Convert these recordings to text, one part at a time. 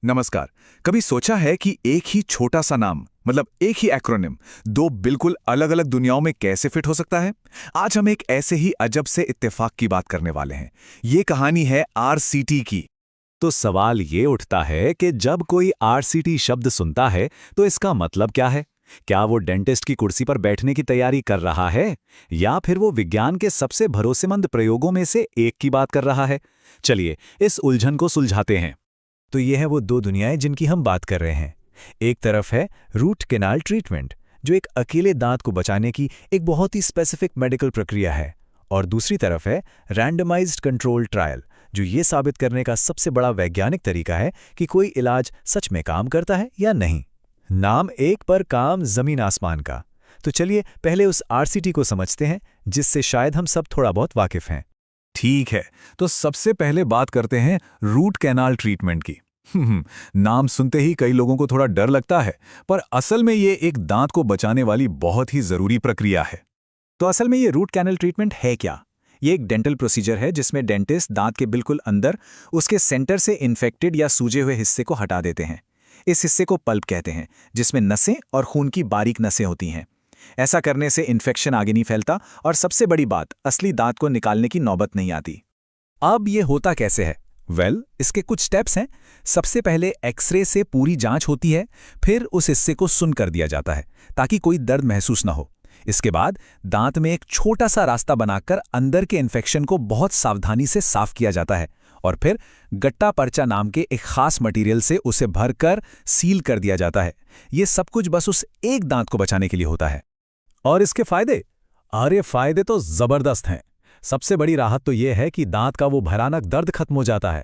नमस्कार। कभी सोचा है कि एक ही छोटा सा नाम मतलब एक ही एक्रोनिम दो बिल्कुल अलग अलग दुनियाओं में कैसे फिट हो सकता है? आज हम एक ऐसे ही अजब से इत्तेफाक की बात करने वाले हैं। ये कहानी है आरसीटी की। तो सवाल ये उठता है कि जब कोई आरसीटी शब्द सुनता है तो इसका मतलब क्या है? क्या वो डेंटिस्ट की कुर्सी पर बैठने की तैयारी कर रहा है या फिर वो विज्ञान के सबसे भरोसेमंद प्रयोगों में से एक की बात कर रहा है? चलिए इस उलझन को सुलझाते हैं। तो ये है वो दो दुनियाएं जिनकी हम बात कर रहे हैं। एक तरफ है रूट कैनाल ट्रीटमेंट, जो एक अकेले दांत को बचाने की एक बहुत ही स्पेसिफिक मेडिकल प्रक्रिया है, और दूसरी तरफ है रैंडमाइज्ड कंट्रोल ट्रायल, जो ये साबित करने का सबसे बड़ा वैज्ञानिक तरीका है कि कोई इलाज सच में काम करता है या नहीं। नाम एक पर काम जमीन आसमान का। तो चलिए पहले उस आरसीटी को समझते हैं, जिससे शायद हम सब थोड़ा बहुत वाकिफ हैं। ठीक है, तो सबसे पहले बात करते हैं रूट कैनाल ट्रीटमेंट की। नाम सुनते ही कई लोगों को थोड़ा डर लगता है, पर असल में ये एक दांत को बचाने वाली बहुत ही जरूरी प्रक्रिया है। तो असल में ये रूट कैनल ट्रीटमेंट है क्या? ये एक डेंटल प्रोसीजर है जिसमें डेंटिस्ट दांत के बिल्कुल अंदर उसके सेंटर से इन्फेक्टेड या सूजे हुए हिस्से को हटा देते हैं। इस हिस्से को पल्प कहते हैं, जिसमें नसें और खून की बारीक नसें होती हैं। ऐसा करने से इन्फेक्शन आगे नहीं फैलता, और सबसे बड़ी बात, असली दांत को निकालने की नौबत नहीं आती। अब ये होता कैसे है? इसके कुछ स्टेप्स हैं। सबसे पहले एक्सरे से पूरी जांच होती है, फिर उस हिस्से को सुन कर दिया जाता है ताकि कोई दर्द महसूस ना हो। इसके बाद दांत में एक छोटा सा रास्ता बनाकर अंदर के इन्फेक्शन को बहुत सावधानी से साफ किया जाता है, और फिर गट्टा पर्चा नाम के एक खास मटेरियल से उसे भरकर सील कर दिया जाता है। ये सब कुछ बस उस एक दांत को बचाने के लिए होता है। और इसके फायदे? अरे फायदे तो जबरदस्त हैं। सबसे बड़ी राहत तो यह है कि दांत का वो भयानक दर्द खत्म हो जाता है।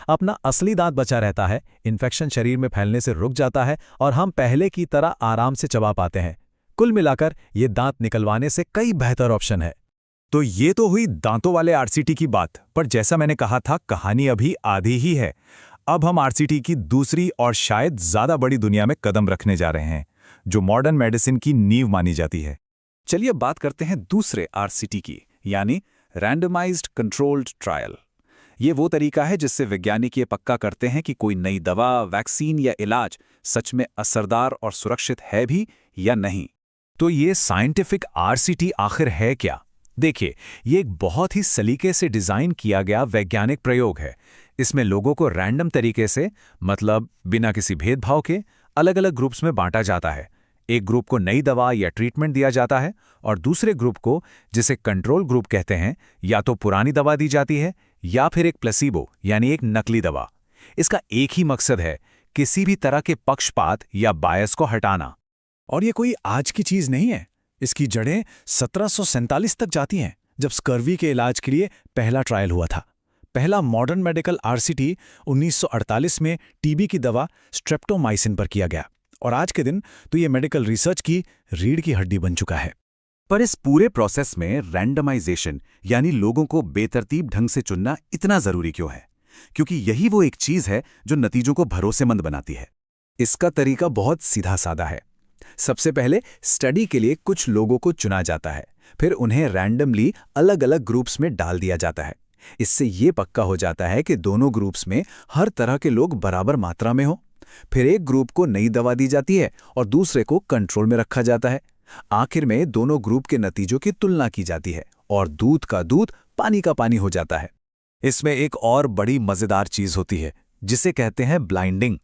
अपना असली दांत बचा रहता है, इन्फेक्शन शरीर में फैलने से रुक जाता है और हम पहले की तरह आराम से चबा पाते हैं। कुल मिलाकर ये दांत निकलवाने से कई बेहतर ऑप्शन है। तो ये तो हुई दांतों वाले आरसीटी की बात, पर जैसा मैंने कहा था, कहानी अभी आधी ही है। अब हम आरसीटी की दूसरी और शायद ज्यादा बड़ी दुनिया में कदम रखने जा रहे हैं, जो मॉडर्न मेडिसिन की नींव मानी जाती है। चलिए बात करते हैं दूसरे आरसीटी की, यानी रैंडमाइज्ड कंट्रोल्ड ट्रायल। ये वो तरीका है जिससे वैज्ञानिक ये पक्का करते हैं कि कोई नई दवा, वैक्सीन या इलाज सच में असरदार और सुरक्षित है भी या नहीं। तो ये साइंटिफिक आरसीटी आखिर है क्या? देखिए, ये एक बहुत ही सलीके से डिजाइन किया गया वैज्ञानिक प्रयोग है। इसमें लोगों को रैंडम तरीके से, मतलब बिना किसी भेदभाव के, अलग अलग ग्रुप्स में बांटा जाता है। एक ग्रुप को नई दवा या ट्रीटमेंट दिया जाता है, और दूसरे ग्रुप को, जिसे कंट्रोल ग्रुप कहते हैं, या तो पुरानी दवा दी जाती है या फिर एक प्लेसिबो यानी एक नकली दवा। इसका एक ही मकसद है, किसी भी तरह के पक्षपात या बायस को हटाना। और ये कोई आज की चीज नहीं है। इसकी जड़ें 1747 तक जाती हैं, जब स्कर्वी के इलाज के लिए पहला ट्रायल हुआ था। पहला मॉडर्न मेडिकल आरसीटी 1948 में टीबी की दवा स्ट्रेप्टोमाइसिन पर किया गया, और आज के दिन तो ये मेडिकल रिसर्च की रीढ़ की हड्डी बन चुका है। पर इस पूरे प्रोसेस में रैंडमाइजेशन यानी लोगों को बेतरतीब ढंग से चुनना इतना जरूरी क्यों है? क्योंकि यही वो एक चीज है जो नतीजों को भरोसेमंद बनाती है। इसका तरीका बहुत सीधा साधा है। सबसे पहले स्टडी के लिए कुछ लोगों को चुना जाता है, फिर उन्हें रैंडमली अलग अलग ग्रुप्स में डाल दिया जाता है। इससे ये पक्का हो जाता है कि दोनों ग्रुप्स में हर तरह के लोग बराबर मात्रा में हो। फिर एक ग्रुप को नई दवा दी जाती है और दूसरे को कंट्रोल में रखा जाता है। आखिर में दोनों ग्रुप के नतीजों की तुलना की जाती है, और दूध का दूध, पानी का पानी हो जाता है। इसमें एक और बड़ी मजेदार चीज होती है, जिसे कहते हैं ब्लाइंडिंग।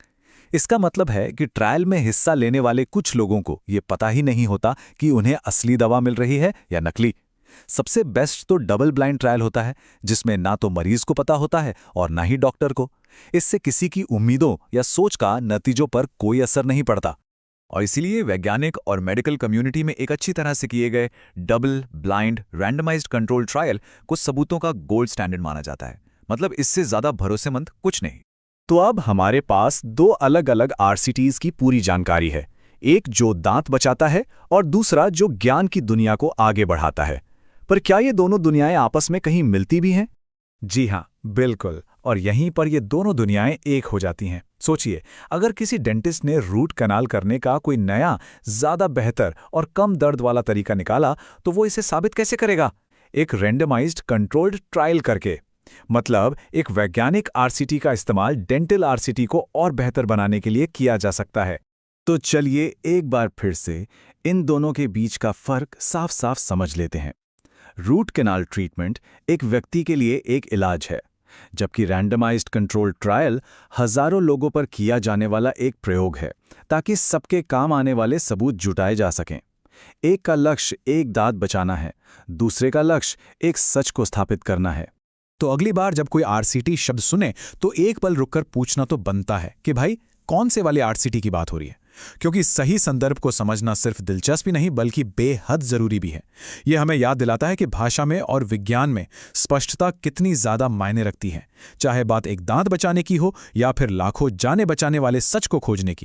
इसका मतलब है कि ट्रायल में हिस्सा लेने वाले कुछ लोगों को ये पता ही नहीं होता कि उन्हें असली दवा मिल रही है या नकली। सबसे बेस्ट तो डबल ब्लाइंड ट्रायल होता है, जिसमें ना तो मरीज को पता होता है और ना ही डॉक्टर को। इससे किसी की उम्मीदों या सोच का नतीजों पर कोई असर नहीं पड़ता। और इसीलिए वैज्ञानिक और मेडिकल कम्युनिटी में एक अच्छी तरह से किए गए double blind randomized control trial को सबूतों का गोल्ड स्टैंडर्ड माना जाता है। मतलब इससे ज्यादा भरोसेमंद कुछ नहीं। तो अब हमारे पास दो अलग अलग आरसीटीज की पूरी जानकारी है, एक जो दांत बचाता है और दूसरा जो ज्ञान की दुनिया को आगे बढ़ाता है। पर क्या ये दोनों दुनियाएं आपस में कहीं मिलती भी हैं? जी हाँ, बिल्कुल। और यहीं पर ये दोनों दुनियाएं एक हो जाती हैं। सोचिए, अगर किसी डेंटिस्ट ने रूट कैनाल करने का कोई नया, ज्यादा बेहतर और कम दर्द वाला तरीका निकाला, तो वो इसे साबित कैसे करेगा? एक रैंडमाइज्ड कंट्रोल्ड ट्रायल करके। मतलब एक वैज्ञानिक आरसीटी का इस्तेमाल डेंटल आरसीटी को और बेहतर बनाने के लिए किया जा सकता है। तो चलिए एक बार फिर से इन दोनों के बीच का फर्क साफ साफ समझ लेते हैं। रूट कैनाल ट्रीटमेंट एक व्यक्ति के लिए एक इलाज है, जबकि रैंडमाइज्ड कंट्रोल ट्रायल हजारों लोगों पर किया जाने वाला एक प्रयोग है, ताकि सबके काम आने वाले सबूत जुटाए जा सकें। एक का लक्ष्य एक दांत बचाना है, दूसरे का लक्ष्य एक सच को स्थापित करना है। तो अगली बार जब कोई आरसीटी शब्द सुने तो एक पल रुककर पूछना तो बनता है कि भाई कौन से वाले आरसीटी की बात हो रही है, क्योंकि सही संदर्भ को समझना सिर्फ दिलचस्पी नहीं बल्कि बेहद जरूरी भी है। यह हमें याद दिलाता है कि भाषा में और विज्ञान में स्पष्टता कितनी ज्यादा मायने रखती है, चाहे बात एक दांत बचाने की हो या फिर लाखों जाने बचाने वाले सच को खोजने की।